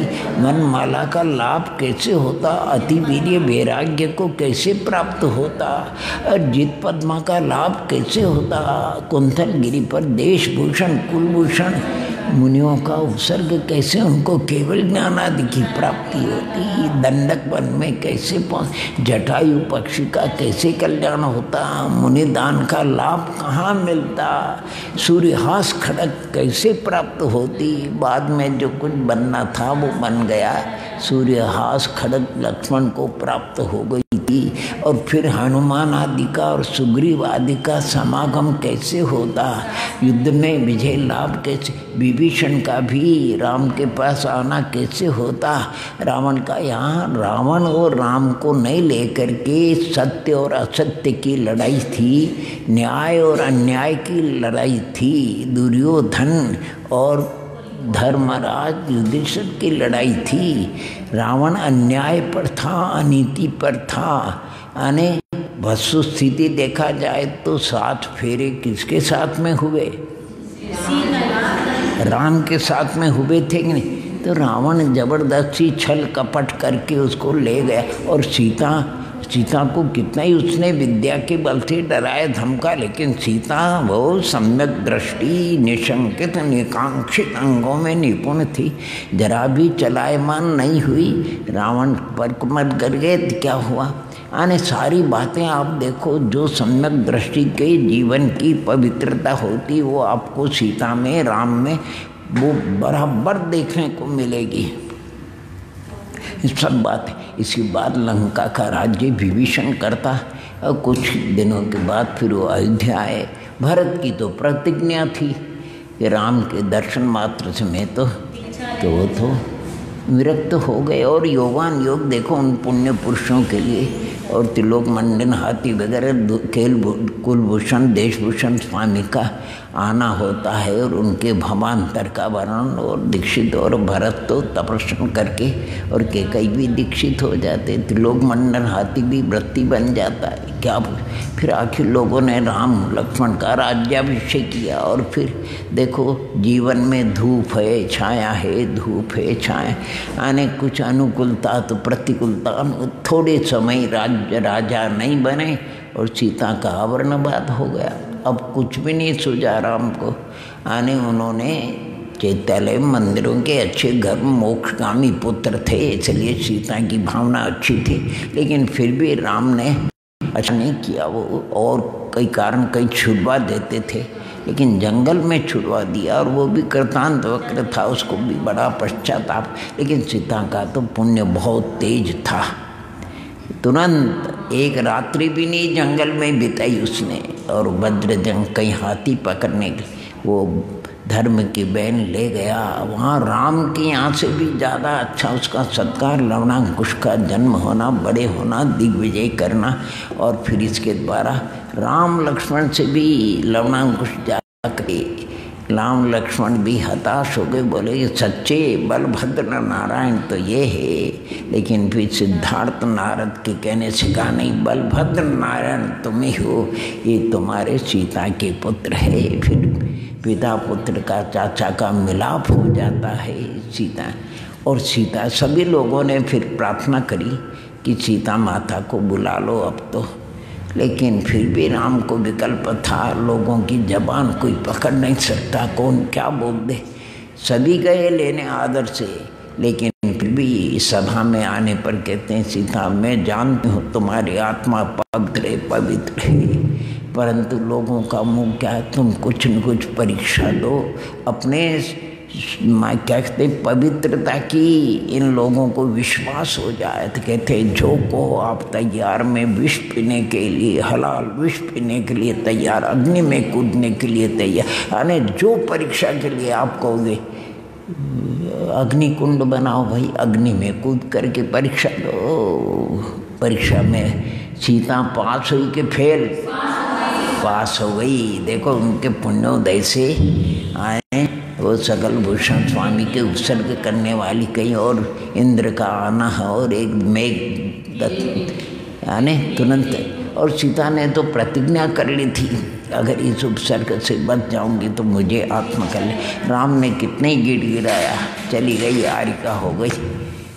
मनमाला का लाभ कैसे होता, अति वीर्य वैराग्य को कैसे प्राप्त होता, जित पद्मा का लाभ कैसे होता, कुंथल गिरि पर देशभूषण कुलभूषण मुनियों का उपसर्ग कैसे उनको केवल ज्ञानादि की प्राप्ति होती, दंडक वन में कैसे पहुँच, जटायु पक्षी का कैसे कल्याण होता, मुनिदान का लाभ कहाँ मिलता, सूर्यहास खड़क कैसे प्राप्त होती, बाद में जो कुछ बनना था वो बन गया, सूर्यहास खड़क लक्ष्मण को प्राप्त हो गई थी। और फिर हनुमान आदि का और सुग्रीव आदि का समागम कैसे होता, युद्ध में विजय लाभ कैसे, विभीषण का भी राम के पास आना कैसे होता, रावण का यहाँ रावण और राम को नहीं लेकर के सत्य और असत्य की लड़ाई थी, न्याय और अन्याय की लड़ाई थी, दुर्योधन और धर्मराज युधिष्ठिर की लड़ाई थी। रावण अन्याय पर था, अनीति पर था। यानी वस्तु स्थिति देखा जाए तो 7 फेरे किसके साथ में हुए, राम के साथ में हुए थे कि नहीं। तो रावण जबरदस्ती छल कपट करके उसको ले गया और सीता को कितना ही उसने विद्या के बल से डराया धमका, लेकिन सीता वो सम्यक दृष्टि निशंकित निकांक्षित अंगों में निपुण थी, जरा भी चलायमान नहीं हुई। रावण पर मत कर गए तो क्या हुआ, आने सारी बातें आप देखो, जो सम्यक दृष्टि के जीवन की पवित्रता होती वो आपको सीता में राम में वो बराबर देखने को मिलेगी। सब बात इसके बाद लंका का राज्य विभीषण करता और कुछ दिनों के बाद फिर वो अयोध्या आए। भरत की तो प्रतिज्ञा थी कि राम के दर्शन मात्र से मैं तो वो तो विरक्त हो गए। और योगान योग देखो उन पुण्य पुरुषों के लिए, और त्रिलोक मंडन हाथी वगैरह कुलभूषण देशभूषण स्वामी का आना होता है और उनके भवान्तर का वर्णन। और दीक्षित और भरत तो तपस्या करके और केकई भी दीक्षित हो जाते, त्रिलोक मंडन हाथी भी वृत्ति बन जाता है। क्या फिर आखिर लोगों ने राम लक्ष्मण का राज्याभिषेक किया। और फिर देखो जीवन में धूप है छाया है, धूप है छाया, आने कुछ अनुकूलता तो प्रतिकूलता, थोड़े समय राजा नहीं बने और सीता का आवरणबाद हो गया। अब कुछ भी नहीं सूझा राम को, आने उन्होंने चैत्यालय मंदिरों के अच्छे घर मोक्षगामी पुत्र थे, इसलिए सीता की भावना अच्छी थी, लेकिन फिर भी राम ने अच्छा नहीं किया। वो और कई कारण कई छुड़वा देते थे, लेकिन जंगल में छुड़वा दिया और वो भी कृतांत वक्र था, उसको भी बड़ा पश्चाताप। लेकिन सीता का तो पुण्य बहुत तेज था, तुरंत एक रात्रि भी नहीं जंगल में बिताई उसने। और वज्रजंग कहीं हाथी पकड़ने के वो धर्म की बहन ले गया, वहाँ राम की यहाँ से भी ज़्यादा अच्छा उसका सत्कार, लवणांकुश का जन्म होना, बड़े होना, दिग्विजय करना। और फिर इसके द्वारा राम लक्ष्मण से भी लवणांकुश जाकर राम लक्ष्मण भी हताश हो गए, बोले ये सच्चे बलभद्र नारायण तो ये है। लेकिन फिर सिद्धार्थ नारद के कहने से कहा नहीं, बलभद्र नारायण तुम ही हो, ये तुम्हारे सीता के पुत्र है। फिर पिता पुत्र का चाचा का मिलाप हो जाता है सीता और सीता। सभी लोगों ने फिर प्रार्थना करी कि सीता माता को बुला लो अब तो, लेकिन फिर भी राम को विकल्प था, लोगों की जबान कोई पकड़ नहीं सकता, कौन क्या बोल दे। सभी गए लेने आदर से, लेकिन फिर भी सभा में आने पर कहते हैं सीता मैं जानती हूँ तुम्हारी आत्मा पवित्र है, परंतु लोगों का मुँह क्या है, तुम कुछ न कुछ परीक्षा दो, अपने मैं कहते पवित्रता की इन लोगों को विश्वास हो जाए तो कहते जो को आप तैयार में विष पीने के लिए, हलाल विष पीने के लिए तैयार, अग्नि में कूदने के लिए तैयार, यानी जो परीक्षा के लिए आप कहोगे अग्नि कुंड बनाओ भाई, अग्नि में कूद करके परीक्षा दो। परीक्षा में सीता पास हुई कि फेल? पास हो गई। देखो उनके पुण्योदय से आए वो सकल भूषण स्वामी के उत्सर्ग करने वाली कहीं और इंद्र का आना है और एक मेघ यानी तुरंत। और सीता ने तो प्रतिज्ञा कर ली थी अगर इस उपसर्ग से बच जाऊंगी तो मुझे आत्मकल्याण। राम ने कितने गिड़गिड़ाया, चली गई, आरिका हो गई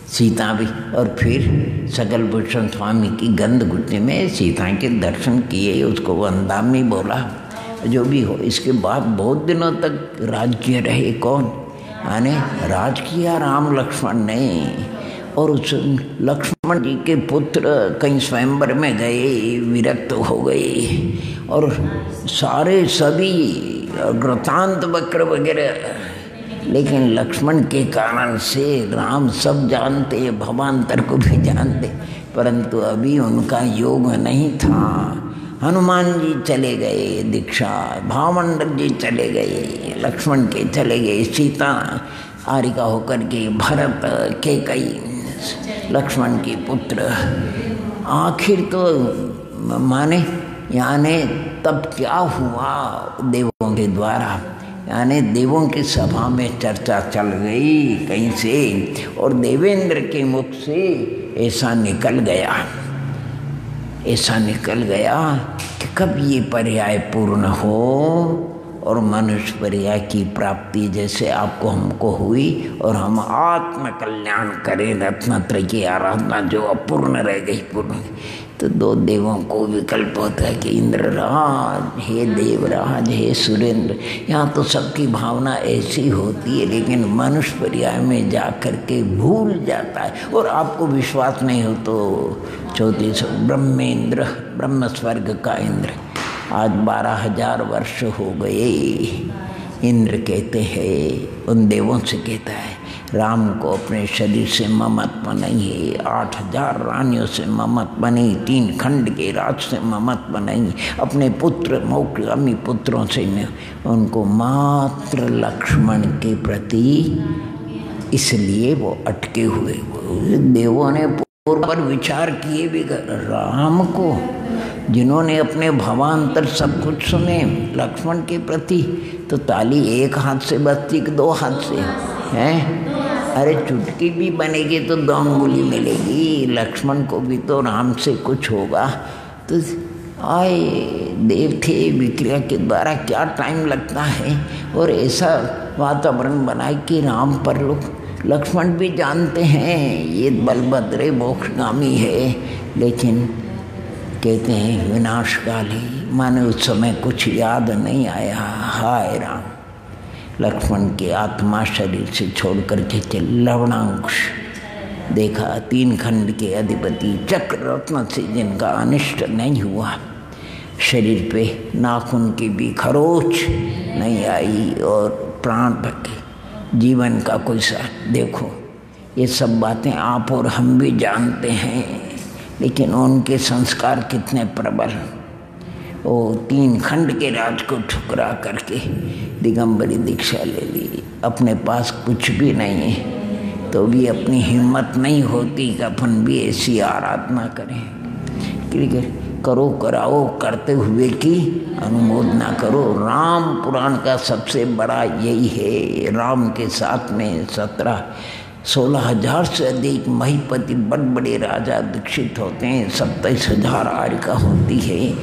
सीता भी। और फिर सकल भूषण स्वामी की गंध घुटने में सीता के दर्शन किए, उसको वंदामी बोला, जो भी हो। इसके बाद बहुत दिनों तक राज्य रहे कौन? यानी राज किया राम लक्ष्मण ने। और उस लक्ष्मण जी के पुत्र कहीं स्वयंवर में गए, विरक्त हो गए और सारे सभी वृतांत वक्र वगैरह, लेकिन लक्ष्मण के कारण से राम सब जानते, भवांतर को भी जानते, परंतु अभी उनका योग नहीं था। हनुमान जी चले गए दीक्षा, भावमंडल जी चले गए, लक्ष्मण के चले गए, सीता आरिका होकर के, भरत के कई लक्ष्मण के पुत्र। आखिर तो माने यानी तब क्या हुआ देवों के द्वारा, यानी देवों की सभा में चर्चा चल गई कहीं से और देवेंद्र के मुख से ऐसा निकल गया कि कब ये पर्याय पूर्ण हो और मनुष्य पर्याय की प्राप्ति जैसे आपको हमको हुई और हम आत्म कल्याण करें, रत्नत्रय की आराधना जो अपूर्ण रह गई पूर्ण। तो दो देवों को विकल्प होता है कि इंद्रराज, हे देवराज, हे सुरेंद्र। यहाँ तो सबकी भावना ऐसी होती है, लेकिन मनुष्य पर्याय में जा कर के भूल जाता है। और आपको विश्वास नहीं हो तो 34 ब्रह्मेंद्र, ब्रह्म स्वर्ग का इंद्र, आज 12,000 वर्ष हो गए। इंद्र कहते हैं, उन देवों से कहता है, राम को अपने शरीर से ममत्व नहीं है, 8,000 रानियों से ममत्व नहीं, 3 खंड के राज से ममत्व नहीं, अपने पुत्र मौक्रमी पुत्रों से नहीं, उनको मात्र लक्ष्मण के प्रति, इसलिए वो अटके हुए। देवों ने पूर्व पर विचार किए भी, राम को जिन्होंने अपने भवांतर सब कुछ सुने लक्ष्मण के प्रति, तो ताली एक हाथ से बजती कि 2 हाथ से हैं? अरे चुटकी भी बनेगी तो 2 अंगुली मिलेगी। लक्ष्मण को भी तो राम से कुछ होगा। तो आए देव थे, विक्रिया के द्वारा क्या टाइम लगता है, और ऐसा वातावरण बनाए कि राम पर लोग, लक्ष्मण भी जानते हैं ये बलभद्र मोक्षगामी है, लेकिन कहते हैं विनाशकाली, माने उस समय कुछ याद नहीं आया। हाय राम, लक्ष्मण के आत्मा शरीर से छोड़ करके चल। लवणांश देखा, 3 खंड के अधिपति, चक्र रत्न से जिनका अनिष्ट नहीं हुआ, शरीर पे नाखून की भी खरोच नहीं आई और प्राण भगे, जीवन का कोई सा। देखो ये सब बातें आप और हम भी जानते हैं, लेकिन उनके संस्कार कितने प्रबल। वो 3 खंड के राज को ठुकरा करके दिगंबरी दीक्षा ले ली। अपने पास कुछ भी नहीं है तो भी अपनी हिम्मत नहीं होती कि अपन भी ऐसी आराधना करें। करो कराओ, करते हुए की अनुमोदना करो। राम पुराण का सबसे बड़ा यही है। राम के साथ में 16,000 से अधिक महीपति बड़े बड़े राजा दीक्षित होते हैं, 27,000 आरिका होती है।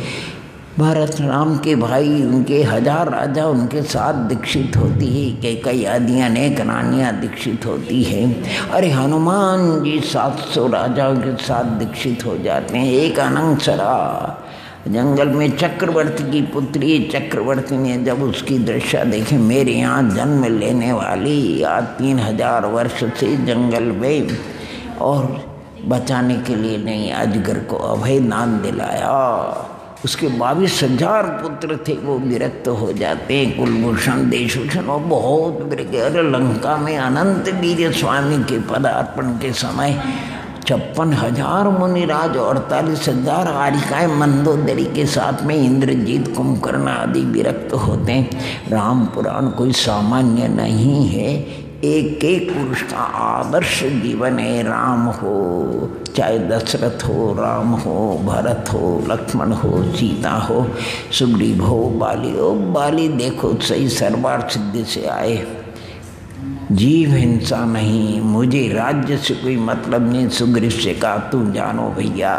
भरत राम के भाई, उनके 1000 राजा उनके साथ दीक्षित होती है, कई आदियाँ अनेक रानियाँ दीक्षित होती है। अरे हनुमान जी 700 राजाओं के साथ दीक्षित हो जाते हैं। एक अनंगसरा जंगल में चक्रवर्ती की पुत्री, चक्रवर्ती ने जब उसकी दृश्य देखे, मेरे यहाँ जन्म लेने वाली आज 3000 वर्ष से जंगल में, और बचाने के लिए नहीं, अजगर को अभय दान दिलाया। उसके 22,000 पुत्र थे, वो विरक्त हो जाते हैं। कुलभूषण, देशभूषण और बहुत अरे लंका में अनंत वीर्य स्वामी के पदार्पण के समय 56,000 मुनिराज, 48,000 आरिकाएँ मंदोदरी के साथ में इंद्रजीत, कुंभकर्ण आदि विरक्त होते हैं। राम पुराण कोई सामान्य नहीं है, एक एक पुरुष का आदर्श जीवन है। राम हो, चाहे दशरथ हो, राम हो, भरत हो, लक्ष्मण हो, सीता हो, सुग्रीव हो, बाली हो। बाली देखो सही सरवार सिद्धि से आए, जीव हिंसा नहीं, मुझे राज्य से कोई मतलब नहीं। सुग्रीव से कहा तू जानो भैया,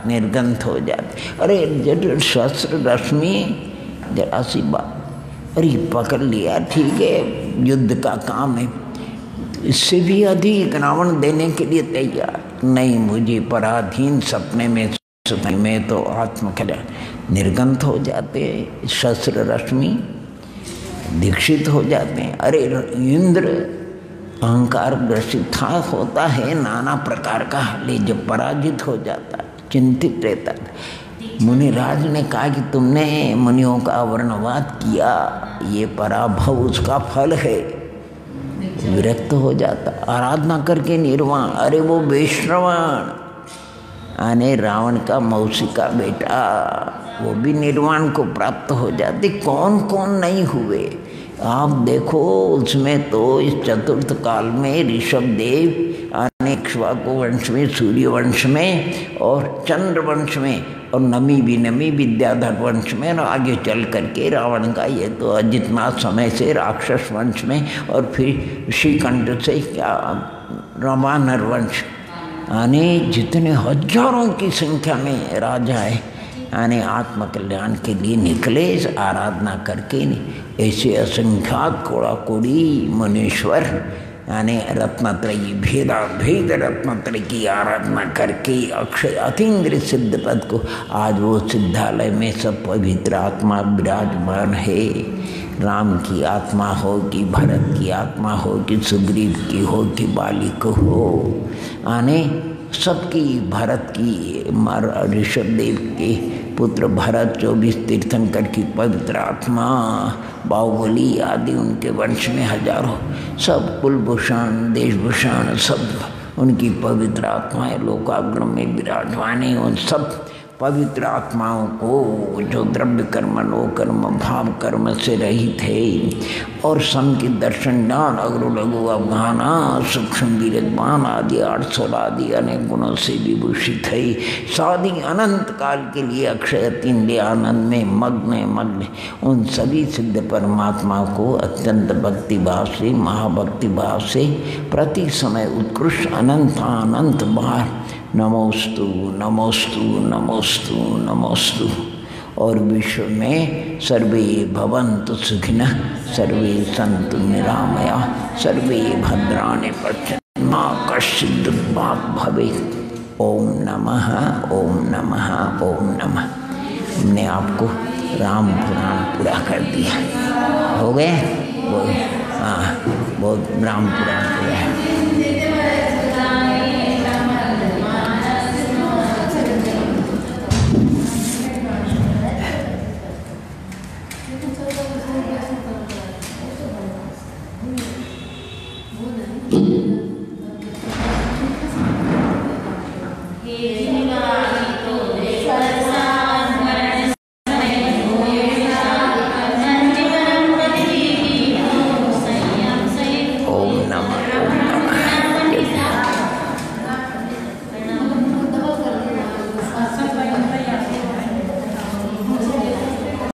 निर्गंथ हो जाते। अरे जब शस्त्र रश्मि जरा सी बात, अरे पकड़ लिया, ठीक है युद्ध का काम है, इससे भी अधिक रावण देने के लिए तैयार नहीं। मुझे पराधीन सपने में तो आत्मकला, निर्गंथ हो जाते, शस्त्र रश्मि दीक्षित हो जाते हैं। अरे इंद्र अहंकार ग्रसित था, होता है नाना प्रकार का, ले जब पराजित हो जाता चिंतित रहता। मुनिराज ने कहा कि तुमने मुनियों का वर्णवाद किया, ये पराभव उसका फल है, विरक्त हो जाता। आराधना करके निर्वाण, अरे वो वैष्णवान आने रावण का मौसी का बेटा, वो भी निर्वाण को प्राप्त हो जाते। कौन कौन नहीं हुए आप देखो। उसमें तो इस चतुर्थ काल में ऋषभ देव आने इक्ष्वाकु वंश में, सूर्य वंश में और चंद्र वंश में और नमी विद्याधर वंश में, और आगे चल करके रावण का ये तो अजितनाथ समय से राक्षस वंश में, और फिर श्रीकंठ से क्या वानर वंश आने, जितने हजारों की संख्या में राजा है आने आत्मकल्याण के लिए निकले आराधना करके। ऐसे असंख्यात कोड़ा कोड़ी मुनीश्वर यानी रत्नत्रयी भेद रत्नत्रय की आराधना करके अक्षय अतीन्द्रिय सिद्ध पद को, आज वो सिद्धालय में सब पवित्र आत्मा विराजमान है। राम की आत्मा हो कि भरत की आत्मा हो कि सुग्रीव की हो कि बाली को हो, आने सबकी, भरत की ऋषभ देव के पुत्र भरत, 24 तीर्थंकर की पवित्र आत्मा, बाहुबली आदि उनके वंश में हजारों, सब कुलभूषण, देशभूषण, सब उनकी पवित्र आत्माएं लोकाग्र में विराजमान है। उन सब पवित्र आत्माओं को जो द्रव्य कर्म नो कर्म भाव कर्म से रहित है और सम की दर्शन ज्ञान अग्र लघु अवगाना सूक्ष्म विरजमान आदि 800 आदि अनेक गुणों से विभूषित है, साधी अनंत काल के लिए अक्षय अतीन्द्रिय आनंद में मग्न उन सभी सिद्ध परमात्मा को अत्यंत भक्ति भाव से, महाभक्ति भाव से प्रति समय उत्कृष्ट अनंत बार नमोस्तु नमोस्तु नमोस्तु नमोस्तु। और विश्व में सर्वे भवन्तु सुखिनः, सर्वे सन्तु निरामया, सर्वे भद्राणि पश्यन्तु मा कश्चित् दुर्भाग् भवेत्। ओम नमः ओम नमः ओम नमः। हमने आपको राम पुराण पूरा कर दिया, हो गए? हाँ, बहुत राम पुराण पूरा है।
Yeah.